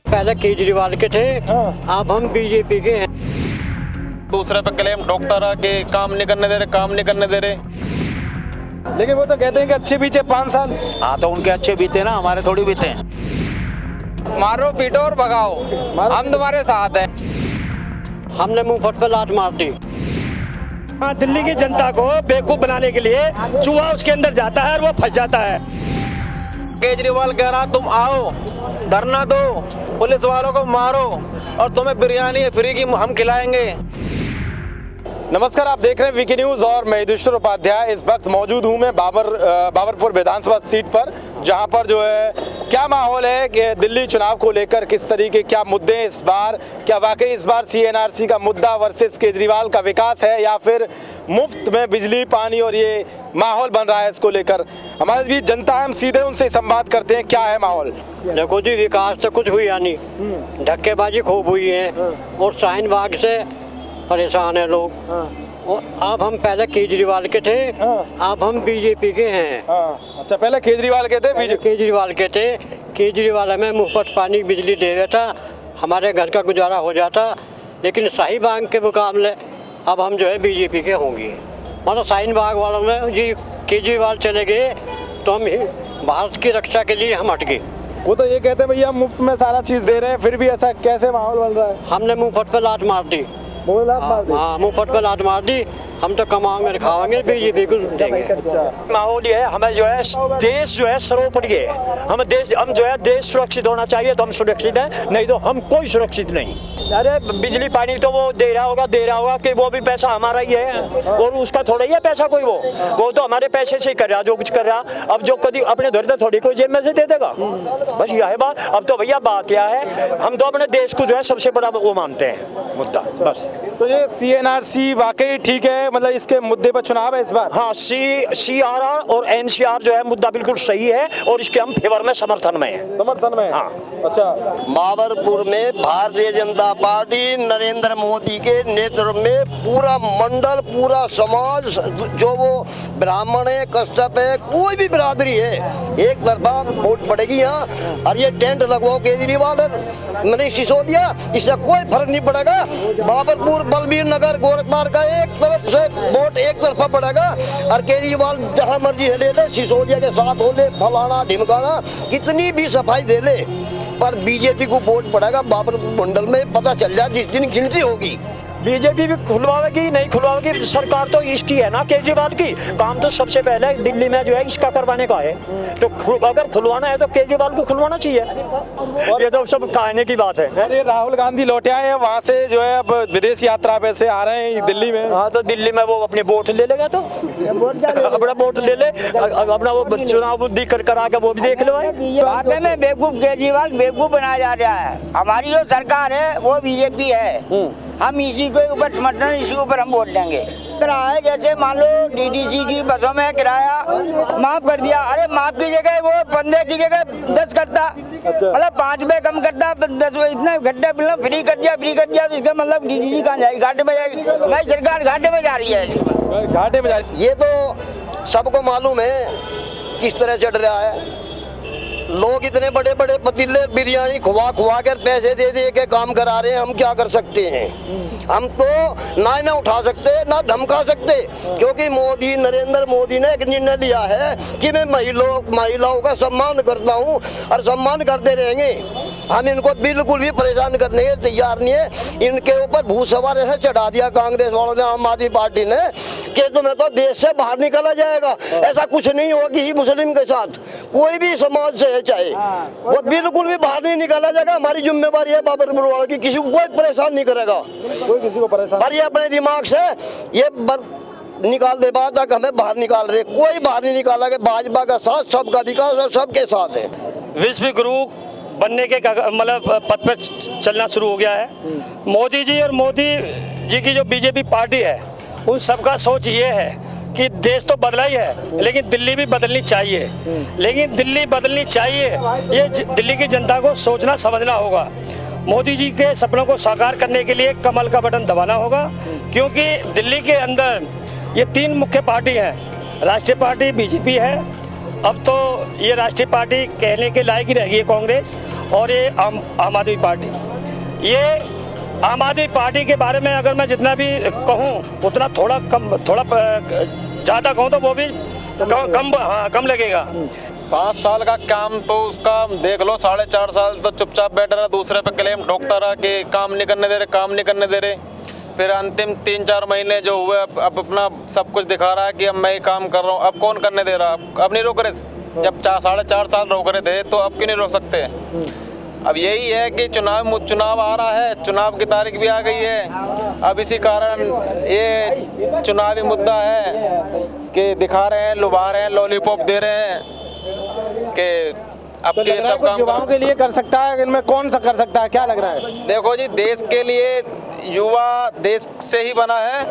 पहले केजरीवाल के थे, अब हम बीजेपी के हैं। दूसरे पे क्लेम डॉक्टर के काम नहीं करने दे रहे। लेकिन वो तो कहते हैं कि अच्छे बीते 5 साल। हाँ तो उनके अच्छे बीते ना, हमारे थोड़ी बीते। मारो पीटो और भगाओ, हम तुम्हारे साथ हैं। हमने मुंह फट पे लात मार दी। दिल्ली की जनता को बेवकूफ बनाने के लिए चूहा उसके अंदर जाता है और वो फंस जाता है। केजरीवाल कह रहा तुम आओ, धरना दो, पुलिस वालों को मारो और तुम्हें बिरयानी फ्री की हम खिलाएंगे। नमस्कार, आप देख रहे हैं वीके न्यूज और मैं युधिष्ठिर उपाध्याय। इस वक्त मौजूद हूं मैं बाबरपुर विधानसभा सीट पर, जहां पर जो है क्या माहौल है कि दिल्ली चुनाव को लेकर किस तरीके क्या मुद्दे हैं इस बार। क्या वाकई इस बार CNRC का मुद्दा वर्सेस केजरीवाल का विकास है या फिर मुफ्त में बिजली पानी और ये माहौल बन रहा है, इसको लेकर हमारे बीच जनता है, हम सीधे उनसे संवाद करते हैं। क्या है माहौल? देखो जी, विकास तो कुछ हुई नहीं, धक्केबाजी खूब हुई है और शाहीन बाग से परेशान है लोग। और अब हम पहले केजरीवाल के थे, अब हम बीजेपी के हैं। अच्छा, पहले केजरीवाल के थे, केजरीवाल के थे। केजरीवाल हमें मुफ्त पानी बिजली दे देता, हमारे घर का गुजारा हो जाता। लेकिन शाहीन बाग के मुकाबले अब हम जो है बीजेपी के होंगे। मतलब शाहीन बाग वालों में जी केजरीवाल चले गए तो हम भारत की रक्षा के लिए हम हट गए। वो तो ये कहते हैं भैया मुफ्त में सारा चीज दे रहे हैं, फिर भी ऐसा कैसे माहौल बन रहा है? हमने मुंह फट पे लात मार दी। हाँ, मुंह फट पे लात मार दी। हम तो कमाएंगे खाएंगे, बीजेपी को देंगे। माहौल ये है, हमें जो है देश जो है सर्वोपरि है। हम जो है देश सुरक्षित होना चाहिए तो हम सुरक्षित हैं, नहीं तो हम कोई सुरक्षित नहीं। अरे बिजली पानी तो वो दे रहा होगा कि वो भी पैसा हमारा ही है और उसका थोड़ा ही है पैसा कोई। वो तो हमारे पैसे से ही कर रहा जो कुछ कर रहा। अब जो कभी अपने घर से थोड़ी कोई जेब में से दे देगा, बस यह है बात। अब तो भैया बात क्या है, हम तो अपने देश को जो है सबसे बड़ा वो मानते हैं मुद्दा, बस। तो ये CNRC वाकई ठीक है, मतलब इसके मुद्दे पर चुनाव है इस बार? हाँ, CRR और NCR जो है मुद्दा बिल्कुल सही है और इसके हम फेवर में समर्थन में है। हाँ। अच्छा, बाबरपुर में भारतीय जनता पार्टी नरेंद्र मोदी के नेतृत्व में पूरा मंडल, पूरा समाज, जो वो ब्राह्मण है, कश्यप है, कोई भी बिरादरी है, एक तरफा वोट पड़ेगी यहाँ। और ये टेंट लगवाओ केजरीवाल मैंने सिसोदिया, इससे कोई फर्क नहीं पड़ेगा। बाबरपुर, बलबीर नगर, गोरखपुर का एक तरफ से वोट एक तरफा पड़ेगा और केजरीवाल जहाँ मर्जी ले ले, सिसोदिया के साथ हो ले, फलाना ढिमकाना, कितनी भी सफाई दे ले, पर बीजेपी को वोट पड़ेगा बाबरपुर मंडल में। पता चल जाए जिस दिन गिनती होगी। बीजेपी भी खुलवाएगी नहीं खुलवाएगी, सरकार तो इसकी है ना केजरीवाल की। काम तो सबसे पहले दिल्ली में जो है इसका करवाने का है, तो अगर खुलवाना है तो केजरीवाल को खुलवाना चाहिए। ये तो सब कहने की बात है। अरे राहुल गांधी लौटे आए हैं वहाँ से, जो है अब विदेश यात्रा पे से आ रहे हैं दिल्ली में। हाँ, तो दिल्ली में वो अपने वोट ले लेगा, तो अपना वोट ले ले, अपना वो चुनाव बुद्धि करा के वो भी देख लो। वाकई में बेवकूफ केजरीवाल बेवकूफ बनाया जा रहा है। हमारी जो सरकार है वो बीजेपी है, हम इसी के ऊपर समर्थन, इसी के ऊपर हम वोट देंगे। किराया जैसे मान लो DDC की बसों में किराया माफ कर दिया, अरे माफ की जगह वो 15 की जगह 10 करता, मतलब 5 रुपए कम करता, 10 इतना घंटे मतलब फ्री कर दिया तो इसका मतलब DDC कहाँ जाएगी? घाटे में जाएगी। भाई सरकार घाटे में जा रही है, घाटे में जा रही है। ये तो सबको मालूम है किस तरह चढ़ रहा है। लोग इतने बड़े बड़े पतीले बिरयानी खुआ कर पैसे दे के काम करा रहे हैं। हम क्या कर सकते हैं? हम तो ना उठा सकते ना धमका सकते, क्योंकि नरेंद्र मोदी ने एक निर्णय लिया है कि मैं महिलाओं का सम्मान करता हूं और सम्मान करते रहेंगे। हम इनको बिल्कुल भी परेशान करने के तैयार नहीं है। इनके ऊपर भूसवार ऐसे चढ़ा दिया कांग्रेस वालों ने, आम आदमी पार्टी ने, कि तुम्हें तो देश से बाहर निकाला जाएगा। ऐसा कुछ नहीं होगा किसी मुस्लिम के साथ, कोई भी समाज से चाहे, वो बिल्कुल भी बाहर नहीं निकाला जाएगा। हमारी जिम्मेवारी है बाबरपुर वालों की, किसी को कोई परेशान नहीं करेगा, कोई किसी को परेशान। पर ये अपने दिमाग से ये निकाल दे, बाद तक हमें बाहर निकाल रहे, कोई बाहर नहीं निकाला। कि भाजपा का साथ सबका विकास है, सबके साथ है। विश्व गुरु बनने के मतलब पद पर चलना शुरू हो गया है। मोदी जी और मोदी जी की जो बीजेपी पार्टी है, उन सबका सोच ये है कि देश तो बदला ही है, लेकिन दिल्ली भी बदलनी चाहिए। लेकिन दिल्ली बदलनी चाहिए, ये दिल्ली की जनता को सोचना समझना होगा। मोदी जी के सपनों को साकार करने के लिए कमल का बटन दबाना होगा, क्योंकि दिल्ली के अंदर ये 3 मुख्य पार्टी हैं। राष्ट्रीय पार्टी BJP है, अब तो ये राष्ट्रीय पार्टी कहने के लायक ही रह गई है कांग्रेस, और ये आम आदमी पार्टी। ये आम आदमी पार्टी के बारे में अगर मैं जितना भी कहूँ उतना थोड़ा ज़्यादा कहूँ तो वो भी कम लगेगा। 5 साल का काम तो उसका देख लो, 4.5 साल तो चुपचाप बैठा रहा, दूसरे पे क्लेम ठोकता रहा कि काम नहीं करने दे रहे। फिर अंतिम 3-4 महीने जो हुए अब अपना सब कुछ दिखा रहा है कि अब मैं ही काम कर रहा हूँ। अब कौन करने दे रहा? अब नहीं रोक रहे। जब 4.5 साल रोक रहे थे तो अब क्यों नहीं रोक सकते? अब यही है कि चुनाव आ रहा है, चुनाव की तारीख भी आ गई है। अब इसी कारण ये चुनावी मुद्दा है कि दिखा रहे हैं, लुभा रहे हैं, लॉलीपॉप दे रहे हैं कि अब तो के सब काम युवाओं के लिए कर सकता है, इनमें कौन सा कर सकता है, क्या लग रहा है? देखो जी, देश के लिए युवा देश से ही बना है,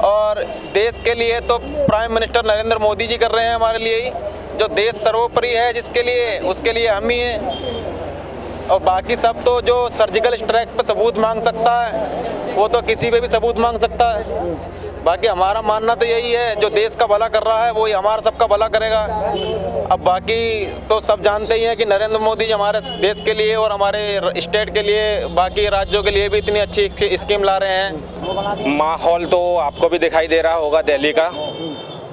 और देश के लिए तो प्राइम मिनिस्टर नरेंद्र मोदी जी कर रहे हैं हमारे लिए ही। जो देश सर्वोपरि है जिसके लिए, उसके लिए हम ही हैं। और बाकी सब तो जो सर्जिकल स्ट्राइक पे सबूत मांग सकता है वो तो किसी पे भी सबूत मांग सकता है। बाकी हमारा मानना तो यही है, जो देश का भला कर रहा है वही हमारा सबका भला करेगा। अब बाकी तो सब जानते ही हैं कि नरेंद्र मोदी जी हमारे देश के लिए और हमारे स्टेट के लिए, बाकी राज्यों के लिए भी इतनी अच्छी स्कीम ला रहे हैं। माहौल तो आपको भी दिखाई दे रहा होगा दिल्ली का।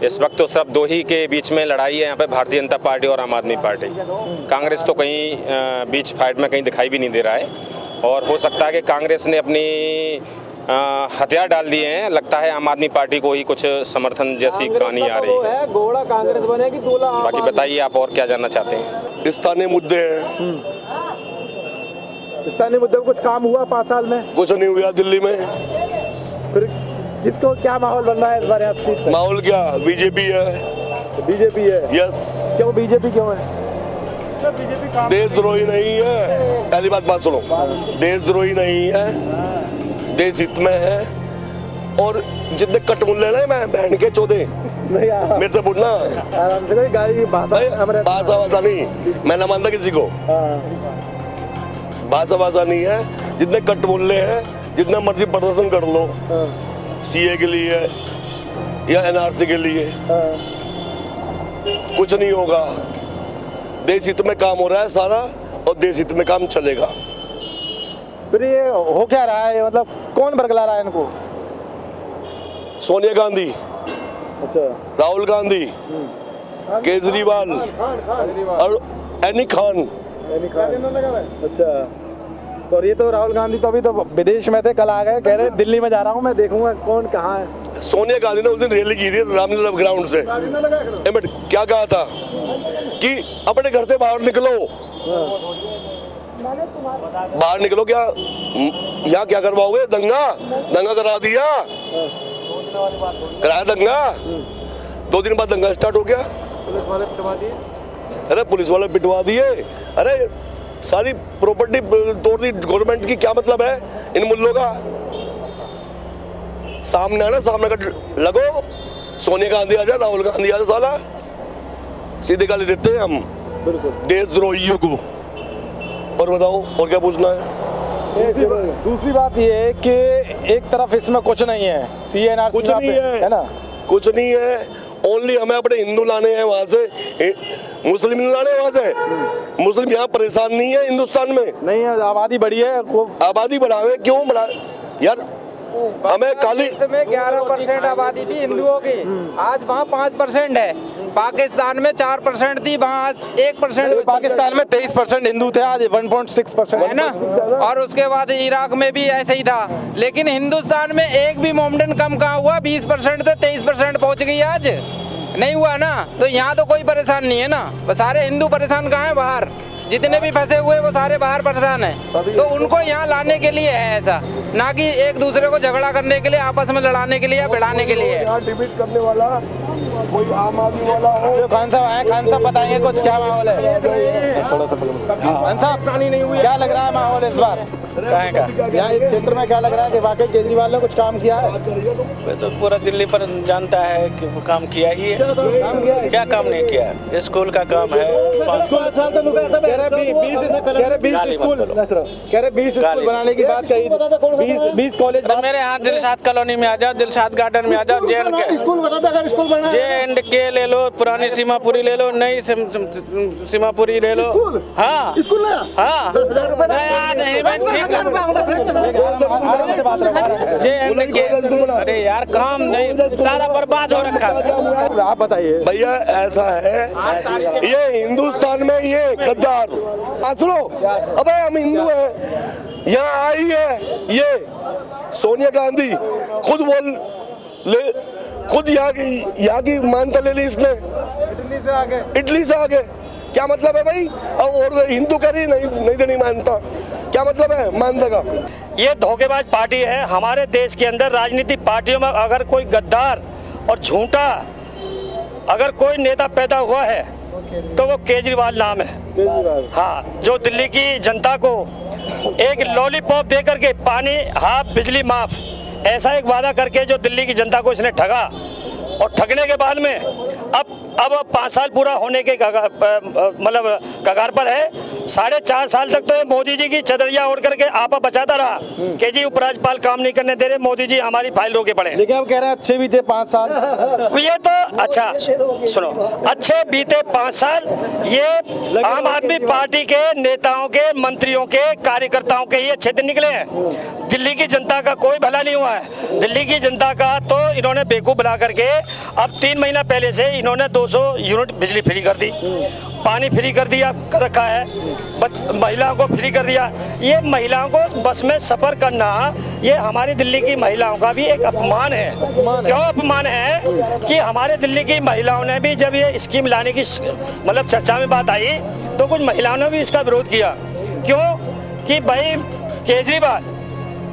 इस वक्त तो सिर्फ दो ही के बीच में लड़ाई है यहाँ पे, भारतीय जनता पार्टी और आम आदमी पार्टी। कांग्रेस तो कहीं बीच फाइट में कहीं दिखाई भी नहीं दे रहा है, और हो सकता है कि कांग्रेस ने अपनी हथियार डाल दिए हैं। लगता है आम आदमी पार्टी को ही कुछ समर्थन जैसी कहानी आ रही है। घोड़ा कांग्रेस बनेगी, दूल्हा बाकी बताइए आप और क्या जानना चाहते हैं? स्थानीय मुद्दे हैं। स्थानीय मुद्दे में कुछ काम हुआ 5 साल में? कुछ नहीं हुआ दिल्ली में। फिर किसको क्या माहौल बन रहा है इस बार यहाँ सीट पे? माहौल क्या, बीजेपी है। बीजेपी है? यस। क्यों बीजेपी क्यों है? देशद्रोही नहीं है, पहली बात सुनो, देशद्रोही नहीं है, देश हित में है। और जितने कटमुल्ले ना मैं बहन के चौधे मेरे से पूछना आराम से, कोई गाली भाषा नहीं, मैं ना मानता किसी को। भाषा नहीं है। जितने कटमुल्ले हैं, जितना मर्जी प्रदर्शन कर लो, सीए के लिए या एनआरसी के लिए, कुछ नहीं होगा। देश हित में काम हो रहा है सारा, और देश हित में काम चलेगा। फिर ये हो क्या रहा है, मतलब कौन बरगला रहा है इनको? सोनिया गांधी, अच्छा, राहुल गांधी, केजरीवाल और एनी खान। अच्छा, और ये तो राहुल गांधी तो अभी तो विदेश में थे, कल आ गए, कह रहे दिल्ली में जा रहा हूँ मैं, देखूंगा कौन कहाँ है। सोनिया गांधी ने उस दिन रैली की थी रामलीला ग्राउंड से। बट क्या कहा था कि अपने घर से बाहर निकलो, बाहर निकलो। क्या यहाँ क्या करवाओगे? दंगा करा दिया, कराया दंगा। 2 दिन बाद दंगा स्टार्ट हो गया। पुलिस वाले पिटवा दिए। अरे पुलिस वाले पिटवा दिए, अरे सारी प्रॉपर्टी तोड़ दी गवर्नमेंट की। क्या मतलब है इन मुल्लों का? सामने आना, सामने का लगो। सोनिया गांधी आ जाए, राहुल गांधी आ जाए, साला सीधे गाली देते हैं हम देशद्रोहियों को। और बताओ, और क्या पूछना है? दूसरी बात ये है कि एक तरफ इसमें कुछ नहीं है, सीएनआरसी कुछ नहीं है ना, कुछ नहीं है। ओनली हमें अपने हिंदू लाने हैं वहाँ से, मुस्लिम लाने हैं वहाँ से। मुस्लिम यहाँ परेशान नहीं है हिंदुस्तान में। नहीं है, आबादी बढ़ी है। आबादी बढ़ावे, क्यों बढ़ा यार? हमें काली में 11% आबादी थी हिंदुओं की, आज वहाँ 5% है। पाकिस्तान में 4% थी, वहाँ 1%। पाकिस्तान में 23% हिंदू थे, आज 1.6% है ना। और उसके बाद इराक में भी ऐसे ही था। लेकिन हिंदुस्तान में एक भी मोमडन कम कहाँ हुआ? 20% थे, 23% पहुँच गई आज, नहीं हुआ ना। तो यहाँ तो कोई परेशान नहीं है ना, बस सारे हिंदू परेशान कहाँ है? बाहर जितने भी फंसे हुए वो सारे बाहर परेशान हैं। तो उनको यहाँ लाने के लिए है ऐसा, ना कि एक दूसरे को झगड़ा करने के लिए, आपस में लड़ाने के लिए या भिड़ाने के लिए। यहाँ डिबेट करने वाला कोई आम आदमी वाला हो। खान साहब आए, खान साहब बताएंगे कुछ क्या माहौल है? थोड़ा सा खान साहब, क्या लग रहा है माहौल इस बार कहाँ का? यहाँ इस क्षेत्र में क्या लग रहा है कि वाकई केजरीवाल ने कुछ काम किया है? तो पूरा दिल्ली पर जानता है कि वो काम किया ही है। क्या काम नहीं किया? स्कूल का काम है। 20 स्कूल बनाने की बात कही, 20 कॉलेज। मेरे यहाँ दिलशाद कॉलोनी में आ जाओ, दिलशाद गार्डन में आ जाओ, J&K ले लो, पुरानी सीमापुरी ले लो, नई सीमापुरी ले लो। हाँ स्कूल नया हाँ नया नहीं, मैं ठीक J&K। अरे यार काम नहीं, सारा बर्बाद हो रखा है। आप बताइए भैया ऐसा है, ये हिंदुस्तान में ये गद्दार सुनो, अबे हम हिंदू हैं, यहाँ आई है ये सोनिया गांधी, खुद यहाँ की मान्यता ले ली इसने, इटली से आगे। क्या मतलब है भाई? और हिंदू करी नहीं देनी मान्यता, क्या मतलब है मान्यता का? ये धोखेबाज पार्टी है। हमारे देश के अंदर राजनीतिक पार्टियों में अगर कोई गद्दार और झूठा अगर कोई नेता पैदा हुआ है तो वो केजरीवाल नाम है। हाँ, जो दिल्ली की जनता को एक लॉलीपॉप दे करके पानी हाफ बिजली माफ, ऐसा एक वादा करके जो दिल्ली की जनता को इसने ठगा, और ठगने के बाद में अब 5 साल पूरा होने के मतलब कगार पर है। 4.5 साल तक तो ये मोदी जी की चदरिया ओढ़ करके आपा बचाता रहा कि जी उपराज्यपाल काम नहीं करने दे रहे, मोदी जी हमारी फाइल रोके पड़े। लेकिन आप कह रहे हैं अच्छे भी थे 5 साल। ये तो अच्छा सुनो, अच्छे बीते 5 साल ये आम आदमी पार्टी के नेताओं के, मंत्रियों के, कार्यकर्ताओं के ही अच्छे दिन निकले हैं। दिल्ली की जनता का कोई भला नहीं हुआ है। दिल्ली की जनता का तो इन्होंने बेवकूफ बना करके अब 3 महीना पहले से इन्होंने 200 यूनिट बिजली फ्री कर दी, पानी फ्री कर दिया कर रखा है, महिलाओं को फ्री कर दिया। ये महिलाओं को बस में सफर करना, ये हमारी दिल्ली की महिलाओं का भी एक अपमान है। क्यों अपमान है? कि हमारे दिल्ली की महिलाओं ने भी जब ये स्कीम लाने की मतलब चर्चा में बात आई तो कुछ महिलाओं ने भी इसका विरोध किया। क्यों? कि भाई केजरीवाल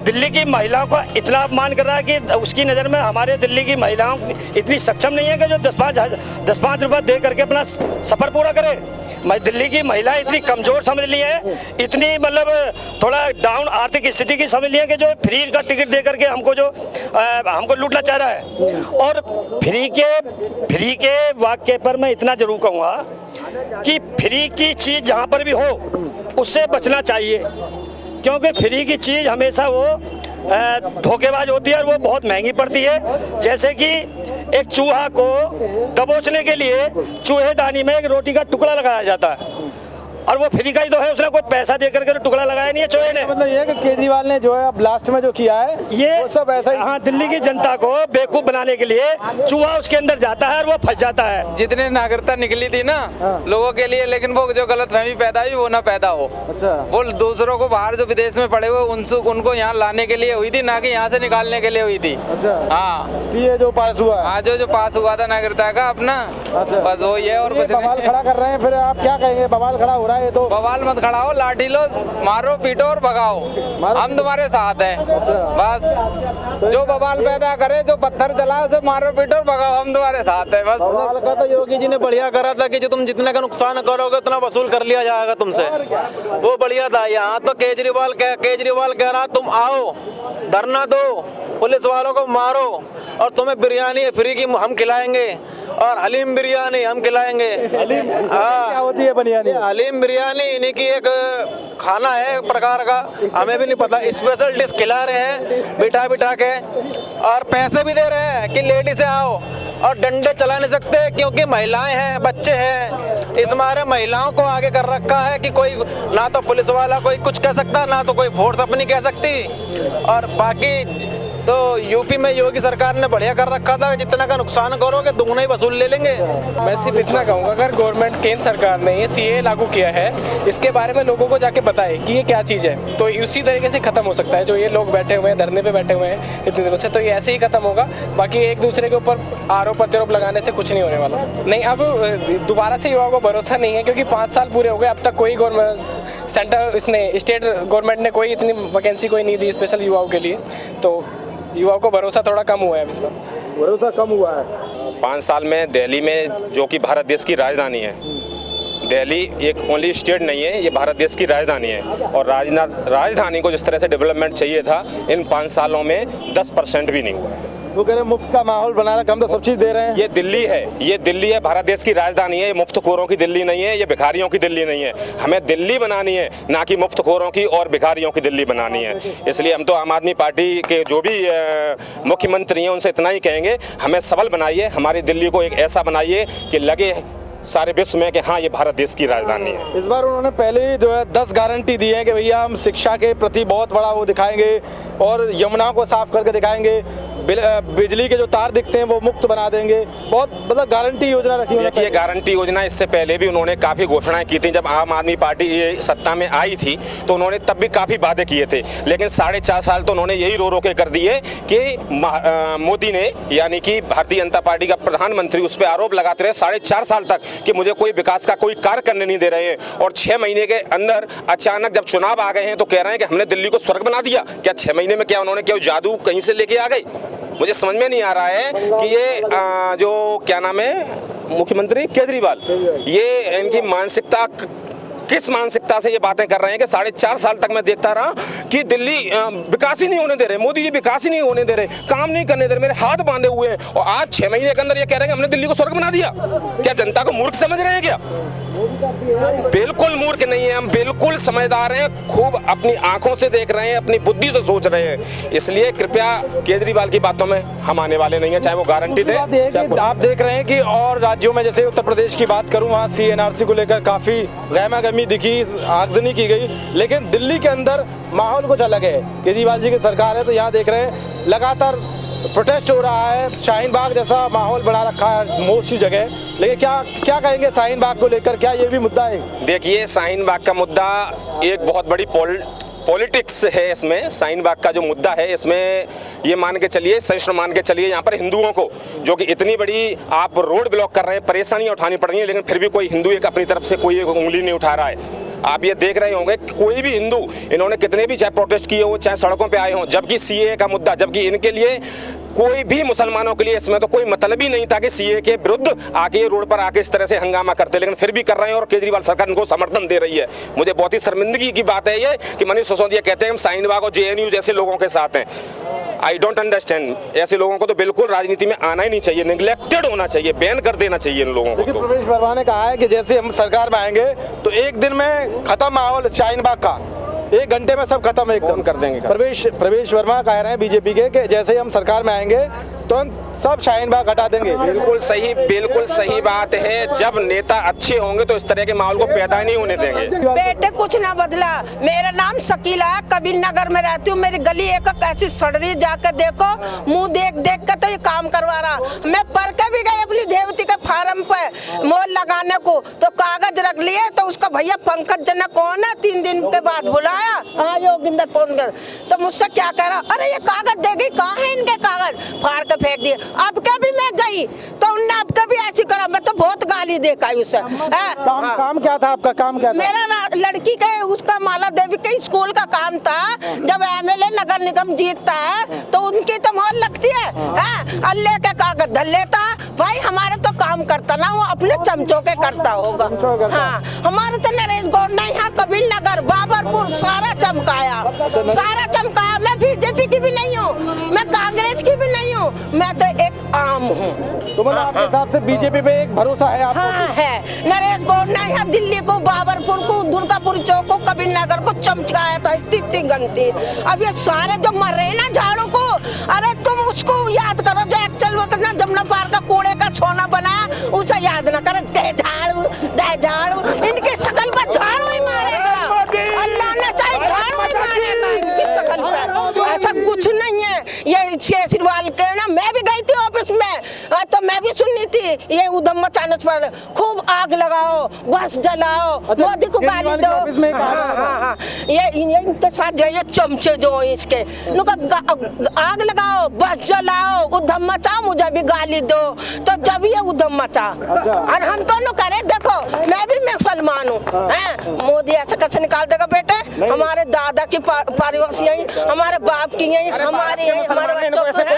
दिल्ली की महिलाओं का इतना अपमान कर रहा है कि उसकी नज़र में हमारे दिल्ली की महिलाओं इतनी सक्षम नहीं है कि जो 10-5 रुपये दे करके अपना सफ़र पूरा करे। मैं दिल्ली की महिलाएं इतनी कमज़ोर समझ ली है, इतनी मतलब थोड़ा डाउन आर्थिक स्थिति की समझ ली है कि जो फ्री का टिकट दे करके हमको लूटना चाह रहा है। और फ्री के वाक्य पर मैं इतना ज़रूर कहूँगा कि फ्री की चीज़ जहाँ पर भी हो उससे बचना चाहिए, क्योंकि फ्री की चीज़ हमेशा वो धोखेबाज होती है और वो बहुत महंगी पड़ती है। जैसे कि एक चूहा को दबोचने के लिए चूहेदानी में एक रोटी का टुकड़ा लगाया जाता है, और वो फ्री का ही तो है, उसने कोई पैसा दे करके टुकड़ा लगाया नहीं है चूहे ने। मतलब ये कि केजरीवाल ने जो है अब लास्ट में जो किया है ये वो सब ऐसा ही। हाँ, दिल्ली की जनता को बेवकूफ बनाने के लिए चूहा उसके अंदर जाता है और वो फंस जाता है। जितनी नागरिकता निकली थी ना लोगों के लिए, लेकिन वो जो गलतफहमी पैदा हुई वो ना पैदा हो। अच्छा, वो दूसरों को बाहर जो विदेश में पड़े हुए उनको यहाँ लाने के लिए हुई थी, ना कि यहाँ से निकालने के लिए हुई थी। अच्छा, हाँ, सीए जो पास हुआ, हाँ जो पास हुआ था नागरिकता का अपना, बस वो ये और कुछ बवाल नहीं। खड़ा कर रहे हैं, फिर आप क्या कहेंगे? बवाल खड़ा हो रहा है तो बवाल मत खड़ा हो, लाठी लो, मारो पीटो और भगाओ, हम तुम्हारे साथ हैं। बस जो बवाल पैदा करे, जो पत्थर चलाए उसे मारो पीटो और भगाओ, हम तुम्हारे साथ हैं। बस बवाल का तो योगी जी ने बढ़िया करा था कि जो तुम जितने का नुकसान करोगे उतना वसूल कर लिया जाएगा तुमसे, वो बढ़िया था। यहाँ तो केजरीवाल कह रहा तुम आओ, धरना दो, पुलिस वालों को मारो और तुम्हें बिरयानी फ्री की हम खिलाएंगे और हलीम बिरयानी हम खिलाएंगे। क्या होती है बिरयानी? हलीम बिरयानी इन्हीं की एक खाना है, एक प्रकार का, हमें भी नहीं पता। स्पेशल डिश खिला रहे हैं बिठा के, और पैसे भी दे रहे हैं कि लेडी से आओ, और डंडे चला नहीं सकते क्योंकि महिलाएं हैं, बच्चे हैं। इस मारे महिलाओं को आगे कर रखा है कि कोई ना तो पुलिस वाला कोई कुछ कह सकता, ना तो कोई फोर्स अपनी कह सकती। और बाकी तो यूपी में योगी सरकार ने बढ़िया कर रखा था, जितना का नुकसान करोगे दुगना ही वसूल ले लेंगे। मैं सिर्फ इतना कहूँगा, अगर गवर्नमेंट केंद्र सरकार ने ये सीए लागू किया है, इसके बारे में लोगों को जाके बताए कि ये क्या चीज़ है, तो उसी तरीके से खत्म हो सकता है। जो ये लोग बैठे हुए हैं, धरने पे बैठे हुए हैं इतने दिनों से, तो ये ऐसे ही खत्म होगा। बाकी एक दूसरे के ऊपर आरोप प्रत्यारोप लगाने से कुछ नहीं होने वाला। नहीं, अब दोबारा से युवाओं को भरोसा नहीं है, क्योंकि 5 साल पूरे हो गए, अब तक कोई गवर्नमेंट स्टेट गवर्नमेंट ने कोई इतनी वैकेंसी कोई नहीं दी स्पेशल युवाओं के लिए, तो युवाओं को भरोसा थोड़ा कम हुआ है। इस बार भरोसा कम हुआ है। 5 साल में दिल्ली में, जो कि भारत देश की राजधानी है, दिल्ली एक ओनली स्टेट नहीं है, ये भारत देश की राजधानी है। और राजधानी को जिस तरह से डेवलपमेंट चाहिए था, इन 5 सालों में 10% भी नहीं हुआ है। वो कह रहे हैं मुफ्त का माहौल बना रहा, हम तो सब चीज दे रहे हैं। ये दिल्ली है, भारत देश की राजधानी है। ये मुफ्तखोरों की दिल्ली नहीं है, ये भिखारियों की दिल्ली नहीं है। हमें दिल्ली बनानी है, ना कि मुफ्तखोरों की और भिखारियों की दिल्ली बनानी है। इसलिए हम तो आम आदमी पार्टी के जो भी मुख्यमंत्री हैं उनसे इतना ही कहेंगे, हमें सबल बनाइए, हमारी दिल्ली को एक ऐसा बनाइए कि लगे सारे विश्व में कि हाँ ये भारत देश की राजधानी है। इस बार उन्होंने पहले ही जो है 10 गारंटी दी है कि भैया हम शिक्षा के प्रति बहुत बड़ा वो दिखाएंगे और यमुना को साफ करके दिखाएंगे, बिजली के जो तार दिखते हैं वो मुक्त बना देंगे। बहुत मतलब गारंटी योजना रखी है। देखिए, गारंटी योजना इससे पहले भी उन्होंने काफ़ी घोषणाएं की थी। जब आम आदमी पार्टी ये सत्ता में आई थी तो उन्होंने तब भी काफ़ी वादे किए थे, लेकिन 4.5 साल तो उन्होंने यही रो रो के कर दिए कि मोदी ने, यानी कि भारतीय जनता पार्टी का प्रधानमंत्री, उस पर आरोप लगाते रहे 4.5 साल तक कि मुझे कोई विकास का कोई कार्य करने नहीं दे रहे हैं। और 6 महीने के अंदर अचानक जब चुनाव आ गए हैं तो कह रहे हैं कि हमने दिल्ली को स्वर्ग बना दिया। क्या 6 महीने में क्या उन्होंने क्या जादू कहीं से लेके आ गई? मुझे समझ में नहीं आ रहा है कि ये जो क्या नाम है मुख्यमंत्री केजरीवाल, ये इनकी मानसिकता किस मानसिकता से ये बातें कर रहे हैं कि 4.5 साल तक मैं देखता रहा कि दिल्ली विकास ही नहीं होने दे रहे, मोदी जी विकास ही नहीं होने दे रहे, काम नहीं करने दे रहे, मेरे हाथ बांधे हुए हैं। और आज 6 महीने के अंदर ये कह रहे हैं कि हमने दिल्ली को स्वर्ग बना दिया। क्या जनता को मूर्ख समझ रहे हैं क्या? बिल्कुल मूर्ख नहीं है, हम बिल्कुल समझदार हैं, खूब अपनी आंखों से देख रहे हैं, अपनी बुद्धि से सोच रहे हैं। इसलिए कृपया केजरीवाल की बातों में हम आने वाले नहीं है, चाहे वो गारंटी दे। आप देख रहे हैं कि और राज्यों में, जैसे उत्तर प्रदेश की बात करूं, वहाँ CNRC को लेकर काफी गहमा-गहमी दिखी, आगजनी की गई, लेकिन दिल्ली के अंदर माहौल कुछ अलग है। केजरीवाल जी की सरकार है तो यहाँ देख रहे हैं लगातार प्रोटेस्ट हो रहा है, शाहीन बाग जैसा माहौल बना रखा है मोस्ट सी जगह। लेकिन क्या कहेंगे शाहीन बाग को लेकर, क्या ये भी मुद्दा है? देखिए, शाहीन बाग का मुद्दा एक बहुत बड़ी पॉलिटिक्स है। इसमें शाहीन बाग का जो मुद्दा है, इसमें ये मान के चलिए, सहिष्णु मान के चलिए, यहाँ पर हिंदुओं को जो कि इतनी बड़ी आप रोड ब्लॉक कर रहे हैं, परेशानियां उठानी पड़ रही हैं, लेकिन फिर भी कोई हिंदू एक अपनी तरफ से कोई एक उंगली नहीं उठा रहा है। आप ये देख रहे होंगे कोई भी हिंदू, इन्होंने कितने भी चाहे प्रोटेस्ट किए हो, चाहे सड़कों पे आए हों, जबकि CAA का मुद्दा, जबकि इनके लिए कोई भी मुसलमानों के लिए इसमें तो कोई मतलब ही नहीं था कि CAA के विरुद्ध आके रोड पर आके इस तरह से हंगामा करते, लेकिन फिर भी कर रहे हैं और केजरीवाल सरकार इनको समर्थन दे रही है। मुझे बहुत ही शर्मिंदगी की बात है ये कि मनीष सिसोदिया कहते हैं हम शाहीन बाग और JNU जैसे लोगों के साथ हैं। I don't understand. ऐसे लोगों को तो बिल्कुल राजनीति में आना ही नहीं चाहिए, निगलेक्टेड होना चाहिए, बैन कर देना चाहिए इन लोगों को। प्रवेश वर्मा ने कहा है कि जैसे हम सरकार में आएंगे तो एक दिन में खत्म माहौल शाहीन बाग का, 1 घंटे में सब खत्म एकदम कर देंगे। प्रवेश वर्मा कह रहे हैं बीजेपी के कि जैसे ही हम सरकार में आएंगे तुरंत सब शाहीन बाग हटा देंगे। बिल्कुल सही बात है। जब नेता अच्छे होंगे तो इस तरह के माहौल को पैदा ही नहीं होने देंगे। बेटे कुछ ना बदला। मेरा नाम शकीला है, कबीर नगर में रहती हूँ। मेरी गली एक कैसी सड़ रही, जाकर देखो, मुंह देख देख कर तो ये काम करवा रहा। मैं पढ़ के भी गई अपनी देवती के फार्म पे मोल लगाने को, तो कागज रख लिए, तो उसका भैया पंकज जनक कौन है, 3 दिन के बाद बुलाया, हाँ योगिंदर फोन कर, तो मुझसे क्या कह रहा, अरे ये कागज देगी, कहाँ है इनके कागज, फाड़ के फेंक दिए। अब क्या भी मैं गई तो उनने अब कभी ऐसी करा, मैं तो बहुत गाली देखा उससे। काम क्या था आपका? काम क्या था? मेरा लड़की के उसका माला देवी के स्कूल का काम था। जब MLA नगर निगम जीतता है तो उनकी तो मोहर लगती है, अल्लाह के कागज धर लेता। भाई हमारे तो काम करता ना, वो अपने चमचों के करता होगा। हाँ, हमारे तो नरेश गौड़ नहीं, यहाँ कबीर नगर, बाबरपुर सारा चमकाया, सारा चमकाया। मैं BJP की भी नहीं हूँ, मैं कांग्रेस की भी नहीं हूँ, मैं तो एक आम हूँ। तो मतलब आपके हिसाब से बीजेपी पे एक भरोसा है आपको? हाँ है। नरेश गौड़ ने यहाँ दिल्ली को, बाबरपुर को, दुर्गापुर चौक को, कबीर नगर को चमकाया था, इतनी गंदी। अब ये सारे जो मर रहे ना झाड़ू को, अरे तुम उसको याद करो जो एक्चुअल वक्त ना जमुना पार का कूड़े का सोना बनाया, उसे याद ना करे। दे झाड़ू, इनकी शकल पर झाड़ू ही मारेगा, अल्लाह ने चाहे झाड़ू ही मारेगा इनकी शकल पर। ऐसा कुछ नहीं है। ये केजरीवाल के ना, मैं भी गई थी ऑफिस में, तो मैं भी सुननी थी ये उधम मचाने पर, खूब आग लगाओ, बस जलाओ, मोदी को गाली दो। हाँ, ये इनके साथ जो ये चमचे जो इसके, आग लगाओ, बस जलाओ, उधम मचाओ, मुझे भी गाली दो, तो जब ये उधम मचा। और हम दोनों करे, देखो मैं भी मुसलमान हूँ, मोदी ऐसे कैसे निकाल देगा बेटे? हमारे दादा की पारिवारिक यही, हमारे बाप की यही, हमारे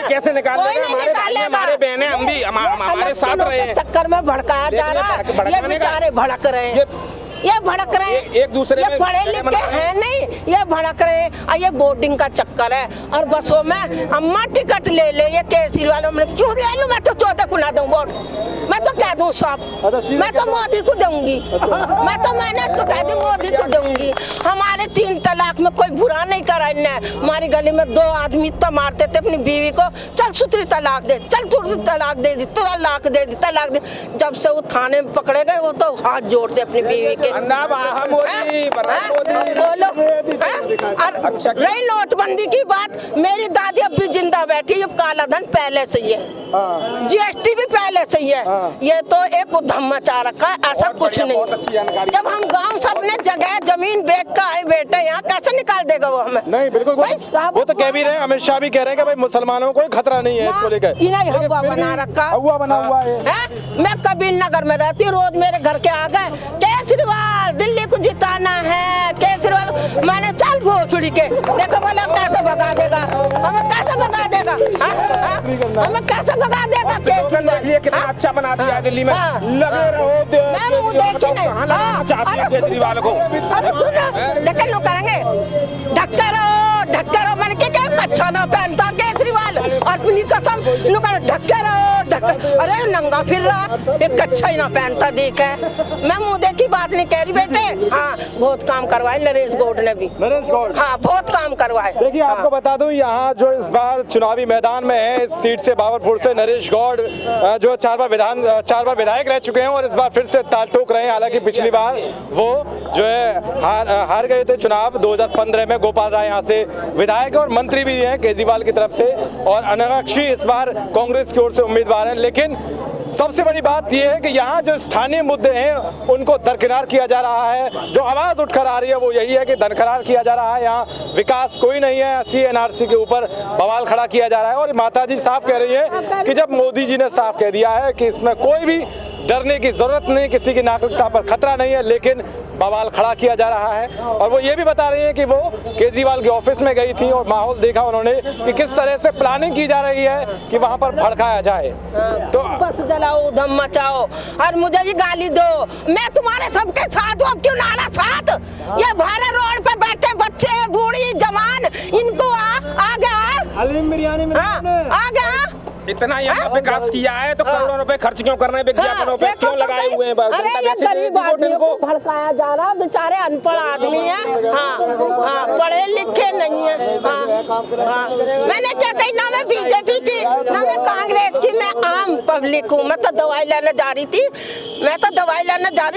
कैसे निकालेगा? हमारे बहने, हम भी हमारे साथ रहे हैं। चक्कर में भड़काया जा रहा है, ये बेचारे भड़क रहे हैं, ये भड़क रहे हैं, एक दूसरे ये पढ़े लिखे हैं नहीं, ये भड़क रहे हैं। और ये बोर्डिंग का चक्कर है। और बसों में अम्मा टिकट ले ले, ये केजरीवाल में क्यों ले लूं? मैं तो 14 को ना दूं वोट, मैं तो कह दूं सब, मैं तो मोदी को दूंगी, मैं तो मेहनत को कह दूं मोदी को दूंगी। हमारे 3 तलाक में कोई बुरा नहीं करा इनने। हमारी गली में 2 आदमी तो मारते थे अपनी बीवी को, चल सूत्री तलाक दे, चल सूत्री तलाक दे दी, तलाक दे दी, तलाक दे। जब से वो थाने में पकड़े गए वो तो हाथ जोड़ते अपनी बीवी के। बोलो और रही नोटबंदी की बात, मेरी दादी अब भी जिंदा बैठी है। काला धन पहले से ही है, GST भी पहले से ही है। ये तो एक उद्यम मचा रखा है, ऐसा कुछ नहीं। जब हम गांव से अपने जगह जमीन बेच कर आए बेटे, यहाँ कैसे निकाल देगा वो हमें? नहीं बिल्कुल, वो तो कह भी रहे हैं, अमित शाह भी कह रहे हैं कि भाई मुसलमानों को खतरा नहीं है इसको लेकर। हवा बना रखा, हवा बना हुआ है। मैं कबीर नगर में रहती हूँ, रोज मेरे घर के आ गए केजरीवाल दिल्ली को जिताना है, केजरीवाल। मैंने चल भोसड़ी के देखो बोला कैसे भगा देगा हमें, कैसे भगा देगा, हमें कैसे भगा देगा केजरीवाल। कितना अच्छा बना दिया दिल्ली में, लगे रहो केजरीवाल को। लेकिन लोग करेंगे ढक्के रहो मैंने क्या कच्छा ना पहनता केजरीवाल, और अपनी कसम ढक्के रहो। अरे नंगा फिर रहा, एक कच्छा ही ना पहनता देखा है। मैं मुँह देखी बात नहीं कह रही बेटे। हाँ बहुत काम करवाए नरेश गौड़ ने भी, नरेश गौड़, हाँ बहुत काम करवाए। देखिए आपको बता दूं, यहाँ जो इस बार चुनावी मैदान में है, इस सीट से बाबरपुर से नरेश गौड़ जो 4 बार विधायक रह चुके हैं और इस बार फिर से ताल ठोक रहे हैं। हालांकि पिछली बार वो जो है हार गए थे चुनाव 2015 में। गोपाल राय यहाँ से विधायक और मंत्री भी हैं केजरीवाल की तरफ से, और अनाक्षी इस बार कांग्रेस की ओर से उम्मीदवार हैं। लेकिन सबसे बड़ी बात यह है कि यहाँ जो स्थानीय मुद्दे हैं उनको दरकिनार किया जा रहा है। जो आवाज उठकर आ रही है वो यही है कि दरकिनार किया जा रहा है, यहाँ विकास कोई नहीं है। CNRC के ऊपर बवाल खड़ा किया जा रहा है। और माताजी साफ कह रही है कि जब मोदी जी ने साफ कह दिया है कि इसमें कोई भी डरने की जरूरत नहीं, किसी की नागरिकता पर खतरा नहीं है, लेकिन बवाल खड़ा किया जा रहा है। और वो ये भी बता रही है कि वो केजरीवाल के ऑफिस में गई थी और माहौल देखा उन्होंने कि किस तरह से प्लानिंग की जा रही है कि वहां पर भड़काया जाए। तो बस जलाओ दम मचाओ और मुझे भी गाली दो, मैं तुम्हारे सबके साथ हूँ। अब क्यों नारा साथ? ये भारे रोड पे बैठे बच्चे बूढ़ी जवान, इनको आगे हलीम बिरयानी में आगे इतना यहाँ विकास किया है तो करोड़ों रुपए खर्च क्यों करना है विज्ञापनों पे, क्यों लगाए हुए हैं? अरे ये गरीब आदमियों को भड़काया जा रहा, बेचारे अनपढ़ आदमी हैं। हाँ पढ़े लिखे नहीं है। मैंने क्या कही, ना मैं बीजेपी की ना मैं कांग्रेस की, मैं आम पब्लिक हूँ। मैं तो दवाई लेने जा रही थी,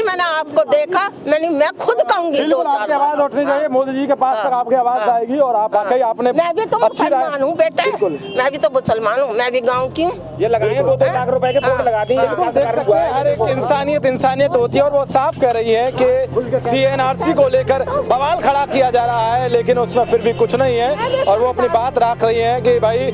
मैंने आपको देखा, मैं खुद कहूँगी 2-4 आवाज उठनी चाहिए मोदी जी के पास तक, आपकी आवाज आएगी। और आप वाकई आपने, मैं भी तो मुसलमान हूँ बेटे, मैं भी तो मुसलमान हूँ, मैं भी गाँव की हूँ। ये लगाए 2-2 लाख रुपए के बोर्ड लगा दी, हर एक इंसानियत होती है। और वो साफ कह रही है कि CNRC को लेकर बवाल खड़ा किया जा रहा है, लेकिन उसमें फिर भी कुछ नहीं है। और वो अपनी बात रख रही है कि भाई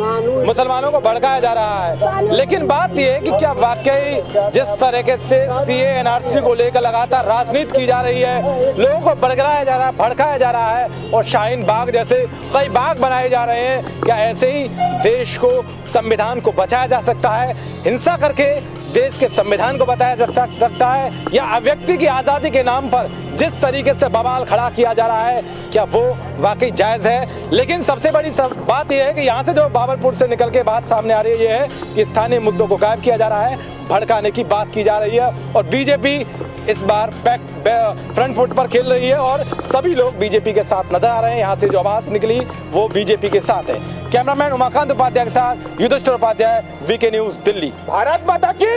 मुसलमानों को भड़काया जा रहा है। लेकिन बात यह है कि क्या वाकई जिस तरीके से CNRC को लेकर लगातार राजनीति की जा रही है, लोगों को भड़काया जा रहा है, भड़काया जा रहा है, और शाहीन बाग जैसे कई बाग बनाए जा रहे हैं, क्या ऐसे ही देश को, संविधान को बचाया जा सकता है? हिंसा करके देश के संविधान को बताया जा सकता है? या व्यक्ति की आज़ादी के नाम पर जिस तरीके से बवाल खड़ा किया जा रहा है, क्या वो वाकई जायज़ है? लेकिन सबसे बड़ी बात यह है कि यहाँ से जो बाबरपुर से निकल के बात सामने आ रही है, ये है कि स्थानीय मुद्दों को गायब किया जा रहा है, भड़काने की बात की जा रही है। और बीजेपी इस बार फ्रंट फुट पर खेल रही है और सभी लोग बीजेपी के साथ नजर आ रहे हैं। यहाँ से जो आवाज निकली वो बीजेपी के साथ है। कैमरामैन उमाकांत उपाध्याय के साथ युधिष्ठिर उपाध्याय, वीके न्यूज दिल्ली। भारत माता की।